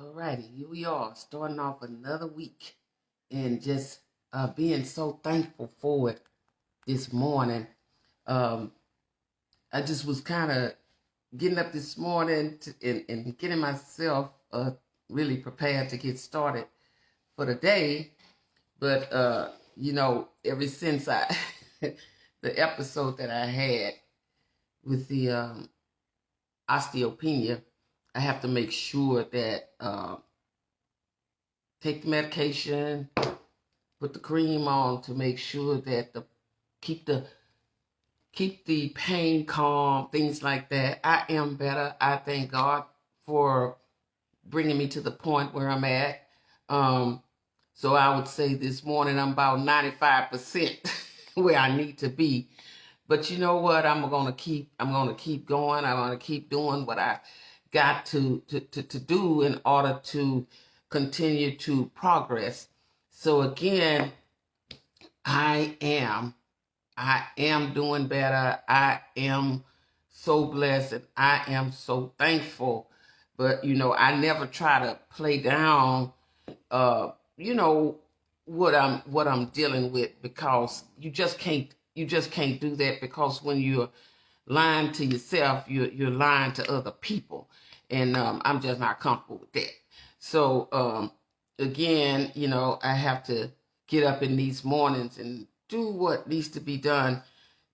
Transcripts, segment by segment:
Alrighty, here we are, starting off another week and just being so thankful for it this morning. Um, I just was kind of getting up this morning and getting myself really prepared to get started for the day. But, ever since the episode that I had with the osteopenia, I have to make sure that take the medication, put the cream on to make sure that keep the pain calm, things like that. I am better. I thank God for bringing me to the point where I'm at. So I would say this morning I'm about 95% where I need to be. But you know what? I'm gonna keep going. I'm gonna keep doing what I got to do in order to continue to progress. So again, I am doing better. I am so blessed and I am so thankful. But I never try to play down uh, you know, what I'm dealing with, because you just can't do that, because when you're lying to yourself, you're lying to other people. And I'm just not comfortable with that. So again, I have to get up in these mornings and do what needs to be done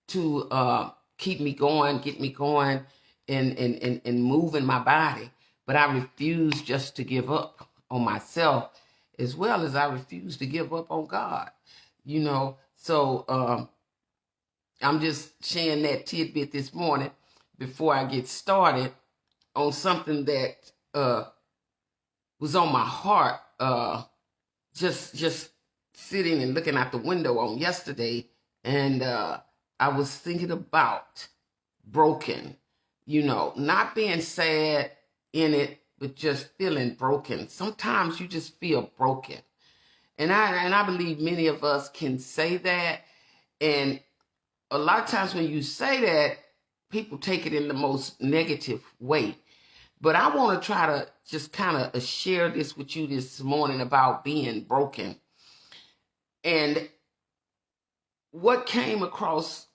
to keep me going, get me going, and moving my body. But I refuse just to give up on myself, as well as I refuse to give up on God. So I'm just sharing that tidbit this morning before I get started on something that was on my heart. Just sitting and looking out the window on yesterday, and I was thinking about broken. Not being sad in it, but just feeling broken. Sometimes you just feel broken, and I believe many of us can say that. And a lot of times when you say that, people take it in the most negative way. But I want to try to just kind of share this with you this morning about being broken. And what came across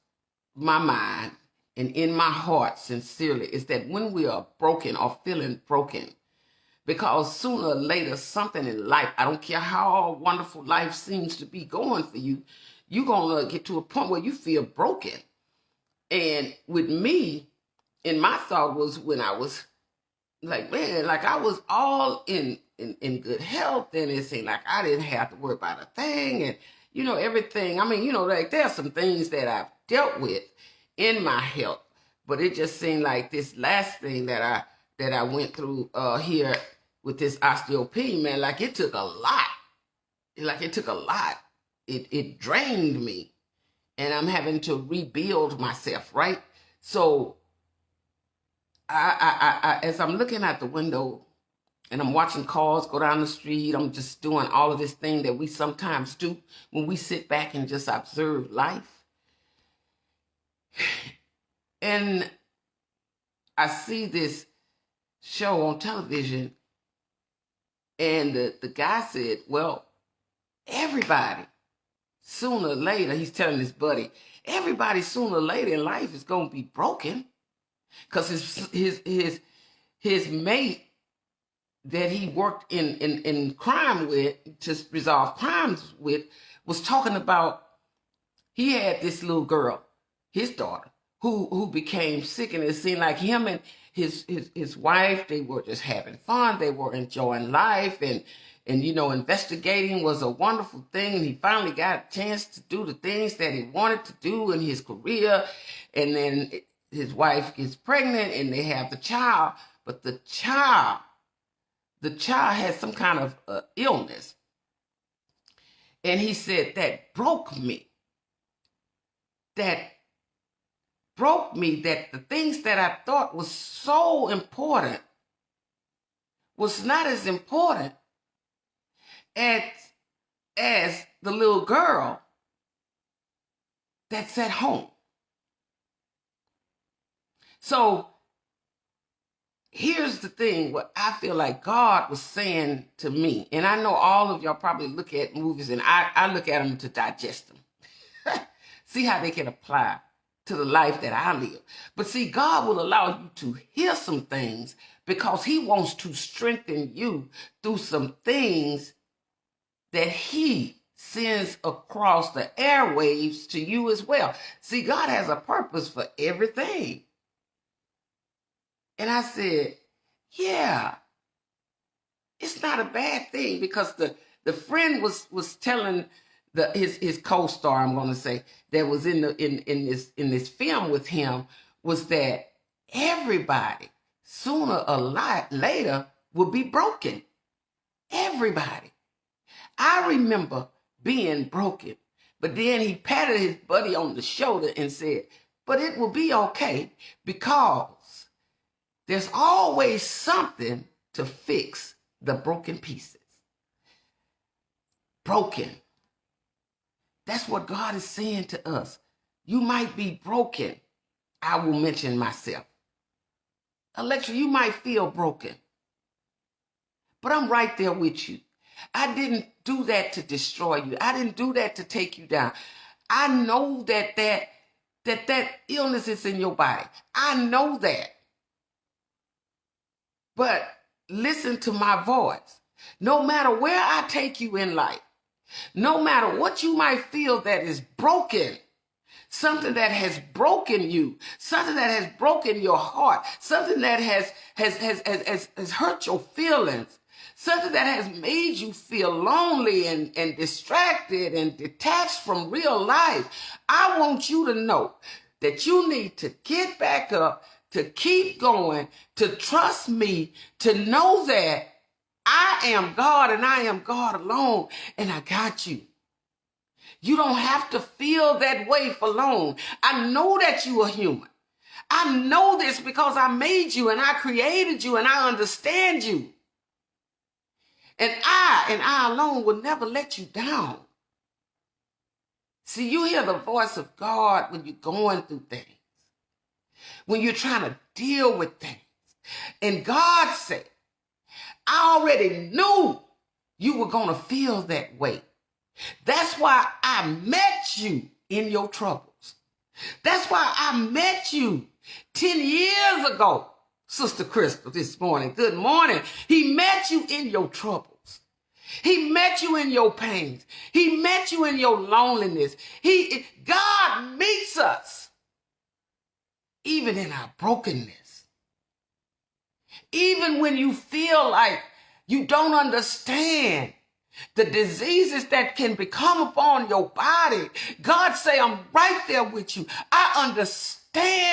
my mind and in my heart sincerely is that when we are broken or feeling broken, because sooner or later something in life, I don't care how wonderful life seems to be going for you, you're going to get to a point where you feel broken. And with me, and my thought was, when I was like, man, like I was all in good health, and it seemed like I didn't have to worry about a thing, and everything. I mean, like there's some things that I've dealt with in my health, but it just seemed like this last thing that I went through here with this osteopenia, man, like it took a lot. It took a lot. It drained me, and I'm having to rebuild myself, right? So as I'm looking out the window and I'm watching cars go down the street, I'm just doing all of this thing that we sometimes do when we sit back and just observe life. And I see this show on television, and the guy said, well, everybody, sooner or later, he's telling his buddy, everybody sooner or later in life is going to be broken, because his mate that he worked in crime with, to resolve crimes with, was talking about, he had this little girl, his daughter, who became sick, and it seemed like him and his wife, they were just having fun, they were enjoying life, and investigating was a wonderful thing, and he finally got a chance to do the things that he wanted to do in his career. And then his wife gets pregnant, and they have the child, but the child has some kind of illness. And he said, that broke me. That the things that I thought was so important was not as important as the little girl that's at home. So here's the thing, what I feel like God was saying to me, and I know all of y'all probably look at movies, and I look at them to digest them. See how they can apply to the life that I live. But see, God will allow you to hear some things because he wants to strengthen you through some things that he sends across the airwaves to you as well. See, God has a purpose for everything. And I said, yeah, it's not a bad thing, because the friend was telling his co-star, I'm going to say, that was in this film with him, was that everybody sooner or later will be broken. Everybody. I remember being broken, but then he patted his buddy on the shoulder and said, but it will be okay, because there's always something to fix the broken pieces. Broken. That's what God is saying to us. You might be broken. I will mention myself. Alexa, you might feel broken, but I'm right there with you. I didn't do that to destroy you. I didn't do that to take you down. I know that illness is in your body. I know that. But listen to my voice. No matter where I take you in life, no matter what you might feel that is broken, something that has broken you, something that has broken your heart, something that has hurt your feelings, something that has made you feel lonely and distracted and detached from real life, I want you to know that you need to get back up, to keep going, to trust me, to know that I am God and I am God alone, and I got you. You don't have to feel that way for long. I know that you are human. I know this because I made you and I created you and I understand you. And I alone will never let you down. See, you hear the voice of God when you're going through things, when you're trying to deal with things. And God said, I already knew you were going to feel that way. That's why I met you in your troubles. That's why I met you 10 years ago, Sister Crystal, this morning. Good morning. He met you in your troubles. He met you in your pains. He met you in your loneliness. God meets us even in our brokenness. Even when you feel like you don't understand the diseases that can become upon your body, God say, I'm right there with you. I understand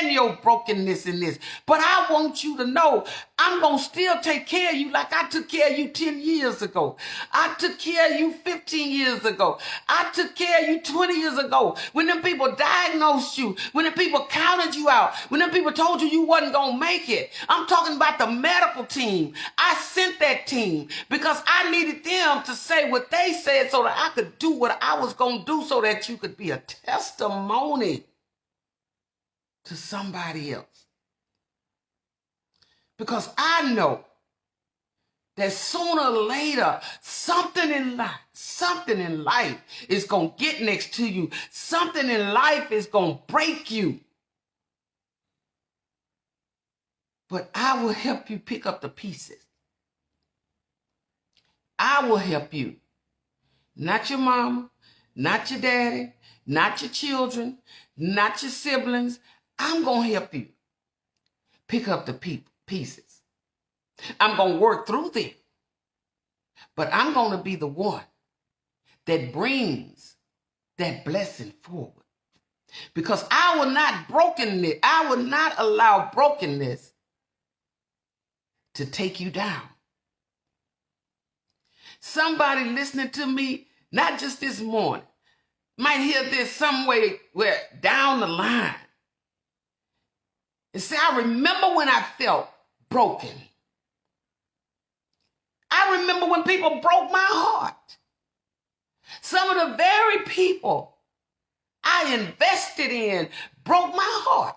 your brokenness in this, but I want you to know I'm going to still take care of you like I took care of you 10 years ago. I took care of you 15 years ago. I took care of you 20 years ago. When them people diagnosed you, when the people counted you out, when them people told you wasn't going to make it. I'm talking about the medical team. I sent that team because I needed them to say what they said so that I could do what I was going to do, so that you could be a testimony to somebody else. Because I know that sooner or later, something in life is going to get next to you. Something in life is going to break you. But I will help you pick up the pieces. I will help you. Not your mama, not your daddy, not your children, not your siblings. I'm going to help you pick up the pieces. I'm going to work through them. But I'm going to be the one that brings that blessing forward. Because I will not allow brokenness to take you down. Somebody listening to me, not just this morning, might hear this some way where down the line. And say, I remember when I felt broken. I remember when people broke my heart. Some of the very people I invested in broke my heart.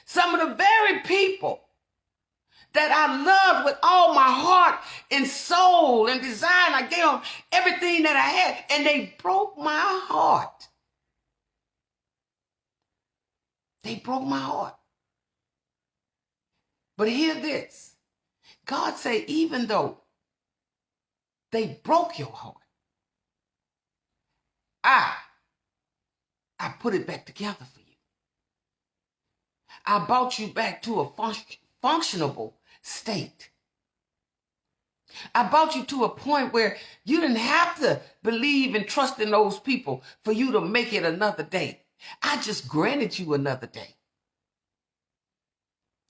Some of the very people that I loved with all my heart and soul and desire. I gave them everything that I had, and they broke my heart. They broke my heart. But hear this. God say, even though they broke your heart, I put it back together for you. I brought you back to a functionable state. I brought you to a point where you didn't have to believe and trust in those people for you to make it another day. I just granted you another day.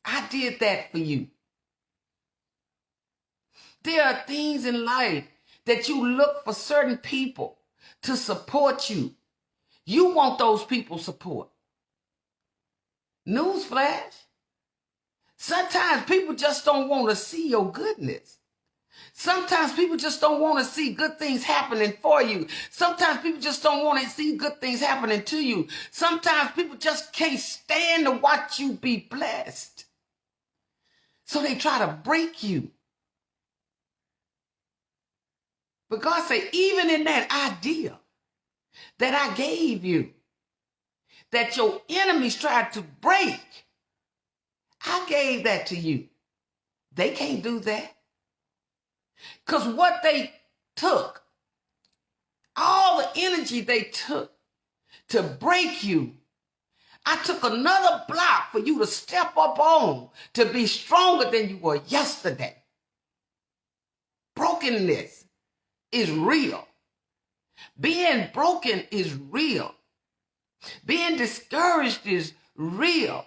I did that for you. There are things in life that you look for certain people to support you. You want those people's support. Newsflash. Sometimes people just don't want to see your goodness. Sometimes people just don't want to see good things happening for you. Sometimes people just don't want to see good things happening to you. Sometimes people just can't stand to watch you be blessed. So they try to break you. But God said, even in that idea that I gave you, that your enemies tried to break, I gave that to you. They can't do that. Because what they took, all the energy they took to break you, I took another block for you to step up on to be stronger than you were yesterday. Brokenness is real. Being broken is real. Being discouraged is real.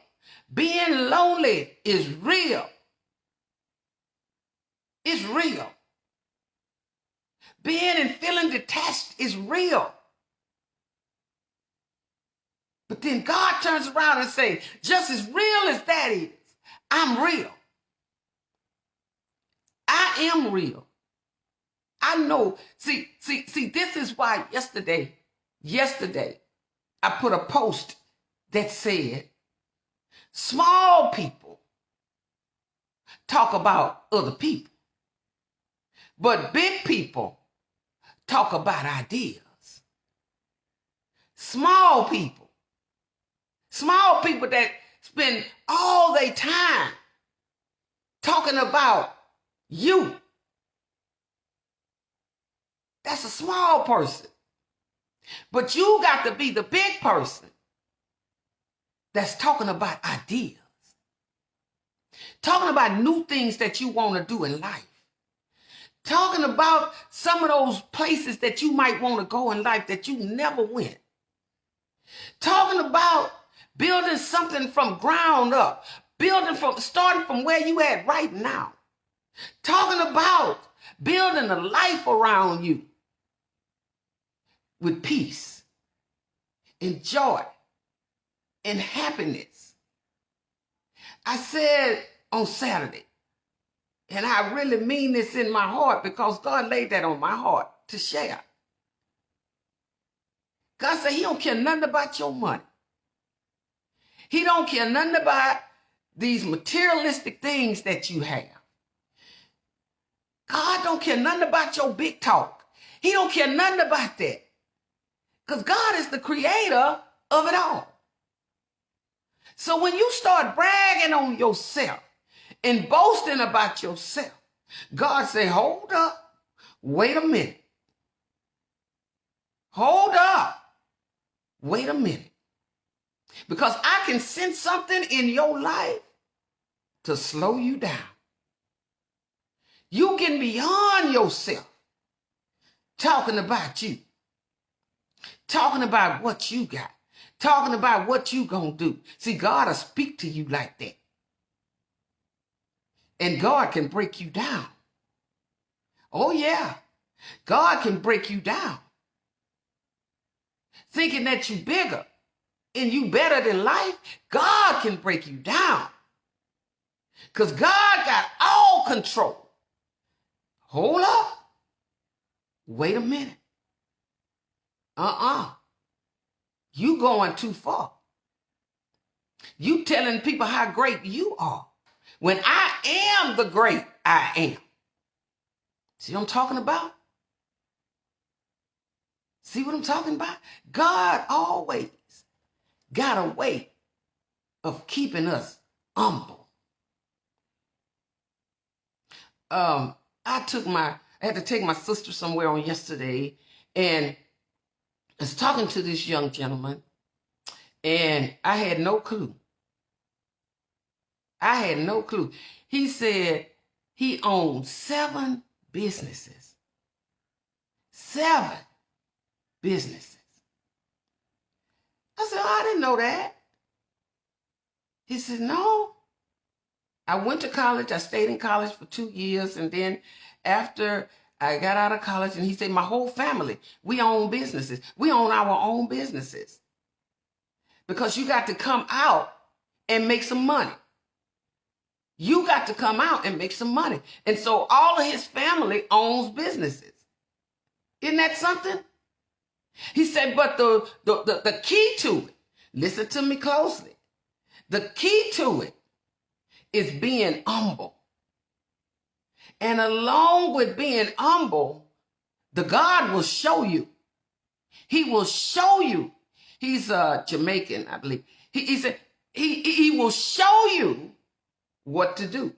Being lonely is real. It's real. Being and feeling detached is real. But then God turns around and says, just as real as that is, I'm real. I am real. I know. See, this is why yesterday, I put a post that said, small people talk about other people, but big people talk about ideas. Small people that spend all their time talking about you. That's a small person. But you got to be the big person that's talking about ideas. Talking about new things that you want to do in life. Talking about some of those places that you might want to go in life that you never went. Talking about building something from ground up. Starting from where you at right now. Talking about building a life around you with peace and joy and happiness. I said on Saturday, and I really mean this in my heart because God laid that on my heart to share. God said he don't care nothing about your money. He don't care nothing about these materialistic things that you have. God don't care nothing about your big talk. He don't care nothing about that. Because God is the creator of it all. So when you start bragging on yourself and boasting about yourself, God say, hold up, wait a minute. Hold up, wait a minute. Because I can sense something in your life to slow you down. You get beyond yourself talking about you. Talking about what you got. Talking about what you gonna do. See, God will speak to you like that. And God can break you down. Oh yeah. God can break you down. Thinking that you bigger and you better than life, God can break you down. Because God got all control. Hold up. Wait a minute. You going too far. You telling people how great you are. When I am the great I am. See what I'm talking about? See what I'm talking about? God always got a way of keeping us humble. I had to take my sister somewhere on yesterday, and I was talking to this young gentleman, and I had no clue. He said he owns 7 businesses. 7 businesses. I said, oh, I didn't know that. He said, no. I went to college. I stayed in college for 2 years. And then after I got out of college, and he said, my whole family, we own businesses. We own our own businesses. Because you got to come out and make some money. You got to come out and make some money. And so all of his family owns businesses. Isn't that something? He said, but the key to it, listen to me closely. The key to it is being humble. And along with being humble, the God will show you. He will show you. He's Jamaican, I believe. He said he will show you what to do,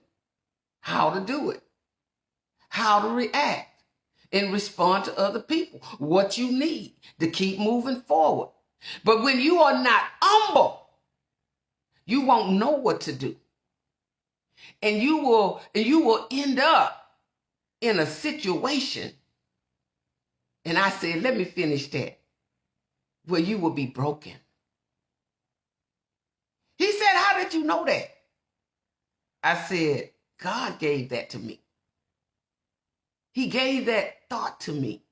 how to do it, how to react and respond to other people, what you need to keep moving forward. But when you are not humble, you won't know what to do. And you will end up in a situation, and I said, let me finish that, where you will be broken. He said, how did you know that? I said, God gave that to me. He gave that thought to me.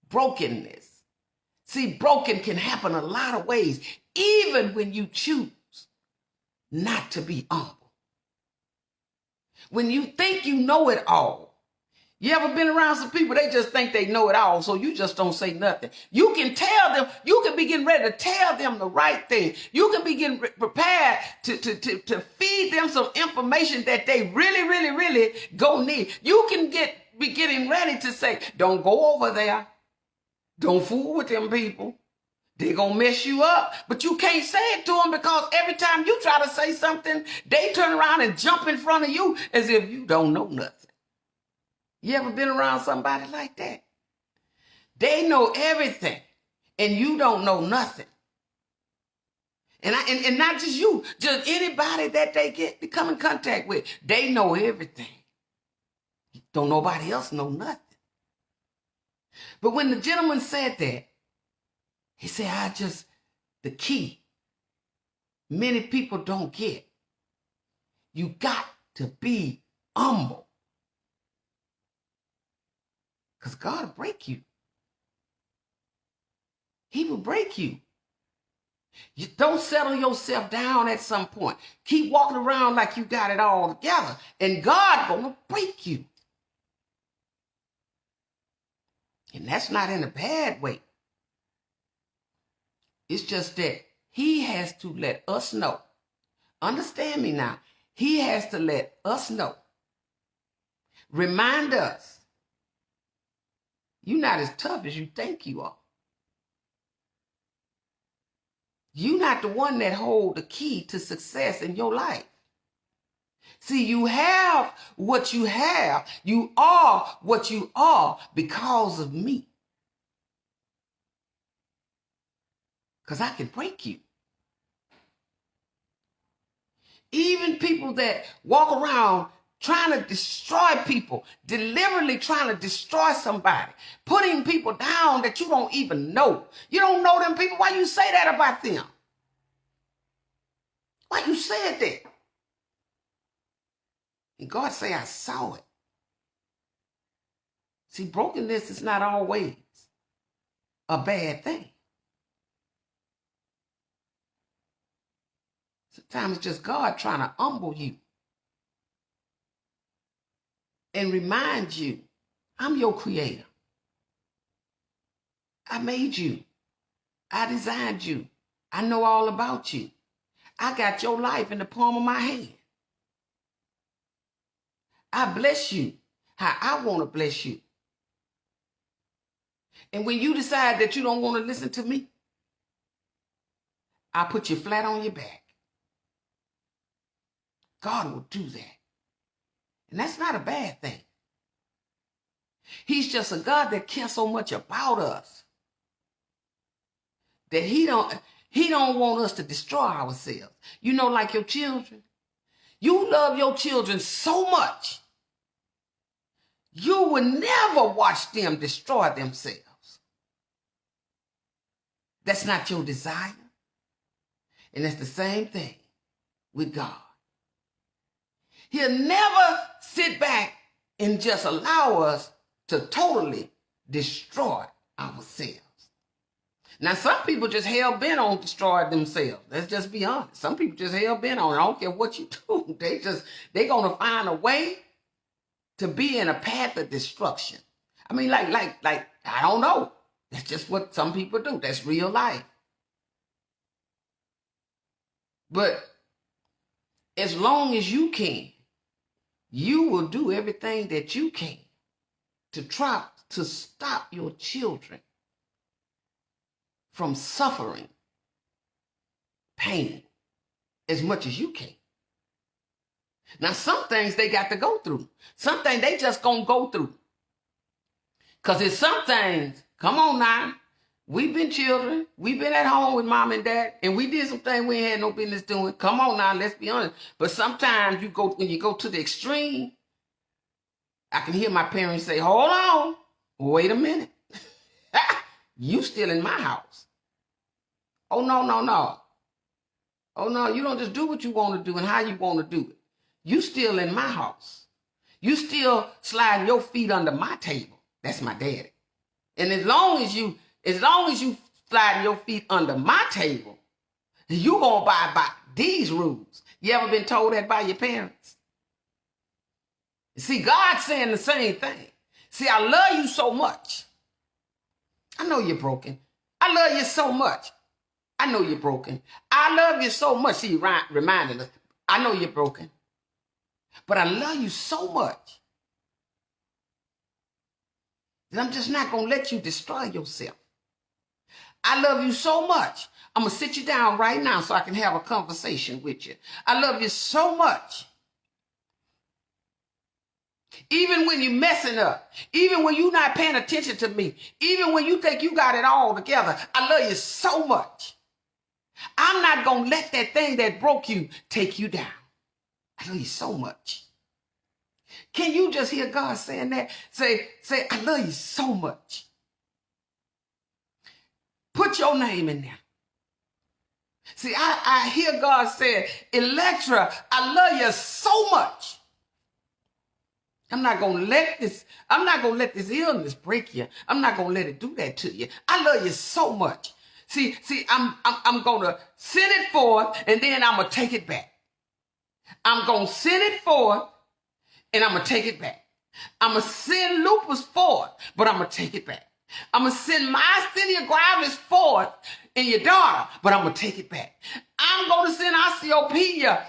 Brokenness. See, broken can happen a lot of ways, even when you choose not to be humble. When you think you know it all. You ever been around some people, they just think they know it all, so you just don't say nothing. You can tell them, you can be getting ready to tell them the right thing. You can be getting prepared to feed them some information that they really, really, really go need. You can be getting ready to say, don't go over there. Don't fool with them people. They're going to mess you up. But you can't say it to them, because every time you try to say something, they turn around and jump in front of you as if you don't know nothing. You ever been around somebody like that? They know everything, and you don't know nothing. And not just you, just anybody that they come in contact with, they know everything. Don't nobody else know nothing. But when the gentleman said that, he said, the key, many people don't get. You got to be humble. Because God will break you. He will break you. You don't settle yourself down at some point. Keep walking around like you got it all together, and God gonna break you. And that's not in a bad way. It's just that he has to let us know. Understand me now. He has to let us know. Remind us. You're not as tough as you think you are. You're not the one that hold the key to success in your life. See, you have what you have. You are what you are because of me. Because I can break you. Even people that walk around trying to destroy people, deliberately trying to destroy somebody, putting people down that you don't even know. You don't know them people. Why you say that about them? Why you said that? And God say, I saw it. See, brokenness is not always a bad thing. Sometimes it's just God trying to humble you and remind you, I'm your creator. I made you. I designed you. I know all about you. I got your life in the palm of my hand. I bless you how I want to bless you. And when you decide that you don't want to listen to me, I put you flat on your back. God will do that. And that's not a bad thing. He's just a God that cares so much about us that he don't want us to destroy ourselves. You know, like your children. You love your children so much, you will never watch them destroy themselves. That's not your desire. And it's the same thing with God. He'll never sit back and just allow us to totally destroy ourselves. Now, some people just hell-bent on destroying themselves. Let's just be honest. Some people just hell-bent on it. I don't care what you do. They're going to find a way to be in a path of destruction. I mean, like, I don't know. That's just what some people do. That's real life. But as long as you can, you will do everything that you can to try to stop your children from suffering pain as much as you can. Now, some things they got to go through. Some things they just gonna go through. Because it's some things, come on now, we've been children, we've been at home with mom and dad, and we did some things we ain't had no business doing. Come on now, let's be honest. But sometimes when you go to the extreme, I can hear my parents say, hold on, wait a minute. You still in my house. Oh, no. Oh, no, you don't just do what you want to do and how you want to do it. You still in my house. You still sliding your feet under my table. That's my daddy. And as long as you sliding your feet under my table, you gonna abide by these rules. You ever been told that by your parents? See, God's saying the same thing. See, I love you so much. I know you're broken. I love you so much. I know you're broken. I love you so much. See, reminding us, I know you're broken. But I love you so much that I'm just not going to let you destroy yourself. I love you so much. I'm going to sit you down right now so I can have a conversation with you. I love you so much. Even when you're messing up, even when you're not paying attention to me, even when you think you got it all together, I love you so much. I'm not going to let that thing that broke you take you down. I love you so much. Can you just hear God saying that? Say, I love you so much. Put your name in there. See, I hear God saying, Electra, I love you so much. I'm not going to let this illness break you. I'm not going to let it do that to you. I love you so much. See, I'm going to send it forth and then I'm going to take it back. I'm going to send it forth and I'm going to take it back. I'm going to send lupus forth, but I'm going to take it back. I'm going to send myasthenia gravis forth in your daughter, but I'm going to take it back. I'm going to send osteopenia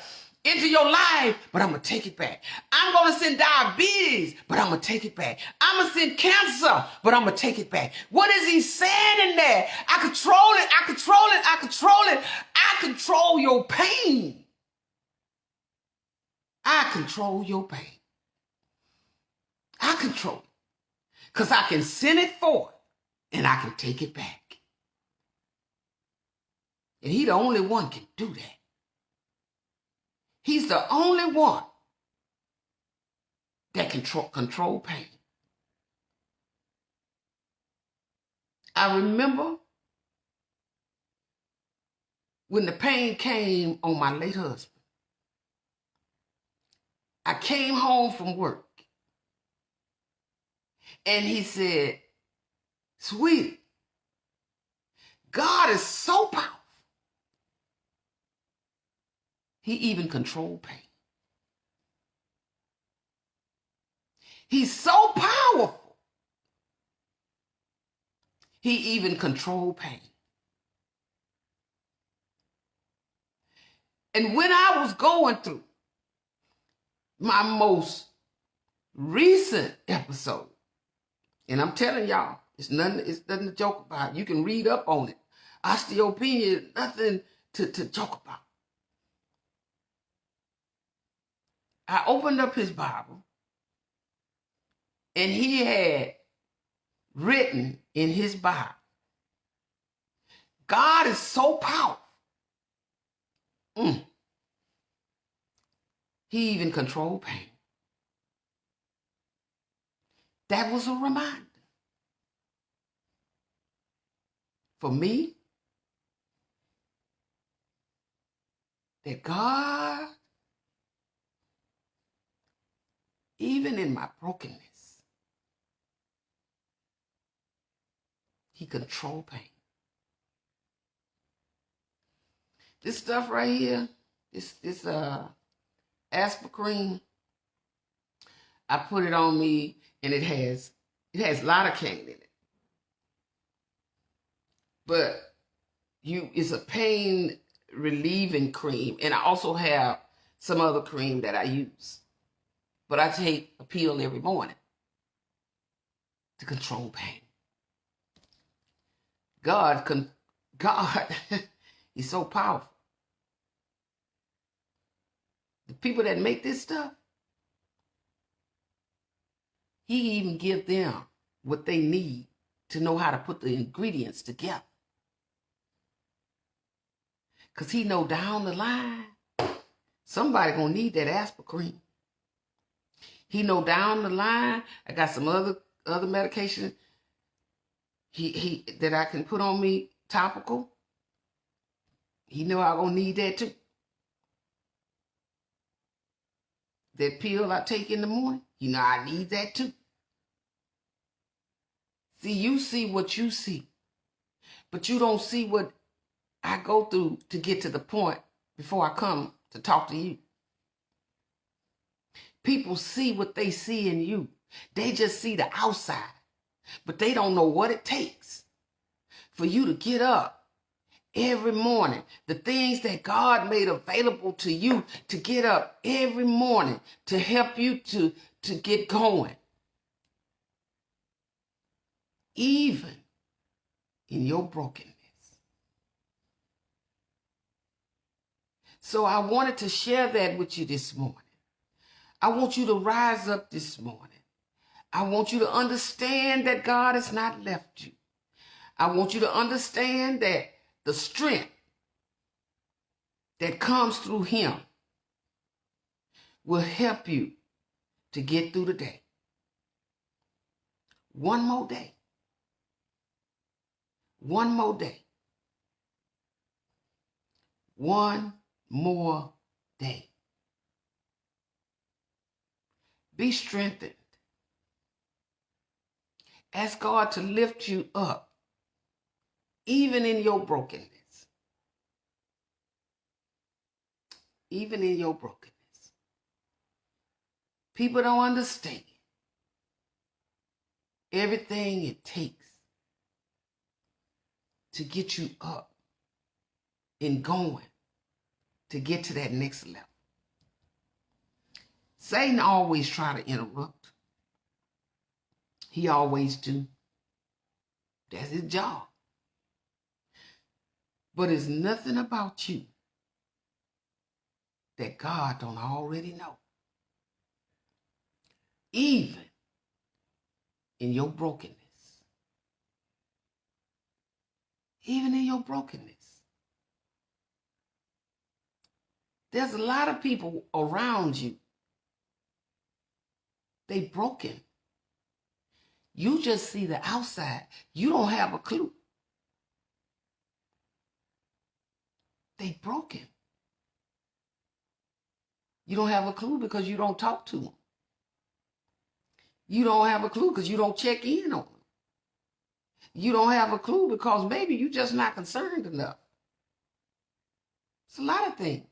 into your life, but I'm going to take it back. I'm going to send diabetes, but I'm going to take it back. I'm going to send cancer, but I'm going to take it back. What is he saying in there? I control it. I control it. I control it. I control your pain. I control your pain. I control it. Because I can send it forth and I can take it back. And he the only one can do that. He's the only one that can control pain. I remember when the pain came on my late husband. I came home from work and he said, sweetie, God is so powerful. He even controlled pain. He's so powerful. He even controlled pain. And when I was going through my most recent episode. And I'm telling y'all, it's nothing to joke about. You can read up on it. Osteopenia is nothing to joke about. I opened up his Bible, and he had written in his Bible, God is so powerful. He even controlled pain. That was a reminder for me that God, even in my brokenness, he controlled pain. This stuff right here, this aspirin, I put it on me, and it has lidocaine in it. But it's a pain relieving cream, and I also have some other cream that I use. But I take a pill every morning to control pain. God, he's so powerful. The people that make this stuff, he even give them what they need to know how to put the ingredients together. Because he know down the line, somebody going to need that aspirin. He know down the line, I got some other medication he that I can put on me, topical. He know I'm going to need that too. That pill I take in the morning, you know I need that too. See, you see what you see, but you don't see what I go through to get to the point before I come to talk to you. People see what they see in you. They just see the outside, but they don't know what it takes for you to get up every morning. The things that God made available to you to get up every morning to help you to get going. Even in your brokenness. So I wanted to share that with you this morning. I want you to rise up this morning. I want you to understand that God has not left you. I want you to understand that the strength that comes through him will help you to get through the day. One more day. One more day. One more day. Be strengthened. Ask God to lift you up, even in your brokenness. Even in your brokenness. People don't understand everything it takes to get you up and going to get to that next level. Satan always try to interrupt. He always do. That's his job. But it's nothing about you that God don't already know. Even in your brokenness. Even in your brokenness. There's a lot of people around you. They broken. You just see the outside. You don't have a clue. They broken. You don't have a clue because you don't talk to them. You don't have a clue because you don't check in on them. You don't have a clue because maybe you're just not concerned enough. It's a lot of things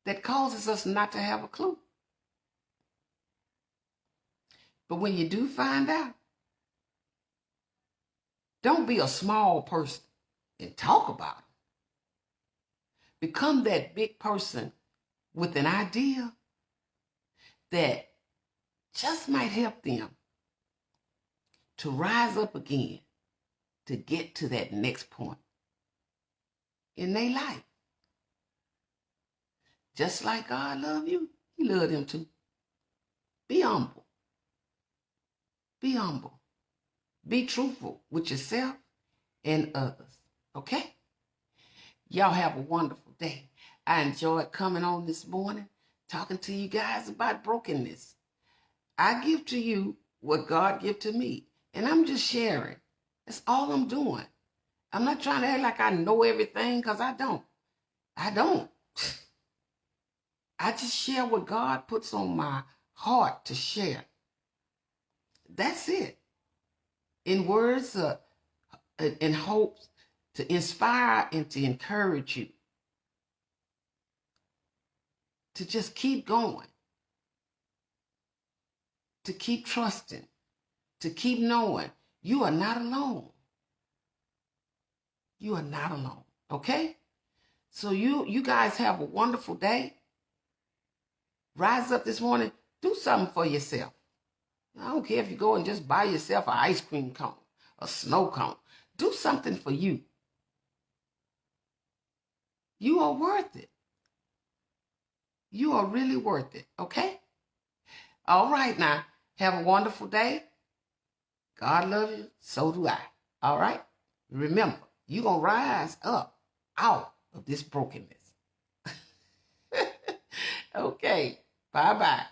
that causes us not to have a clue. But when you do find out, don't be a small person and talk about it. Become that big person with an idea that just might help them to rise up again, to get to that next point in their life. Just like God love you, he love them too. Be humble. Be humble. Be truthful with yourself and others. Okay? Y'all have a wonderful day. I enjoyed coming on this morning, talking to you guys about brokenness. I give to you what God give to me, and I'm just sharing. That's all I'm doing. I'm not trying to act like I know everything, because I don't. I don't. I just share what God puts on my heart to share. That's it. In words, in hopes to inspire and to encourage you to just keep going, to keep trusting, to keep knowing you are not alone. You are not alone. Okay? So you guys have a wonderful day. Rise up this morning. Do something for yourself. I don't care if you go and just buy yourself an ice cream cone, a snow cone. Do something for you. You are worth it. You are really worth it. Okay? All right now. Have a wonderful day. God loves you. So do I. All right? Remember, you're going to rise up out of this brokenness. Okay. Bye-bye.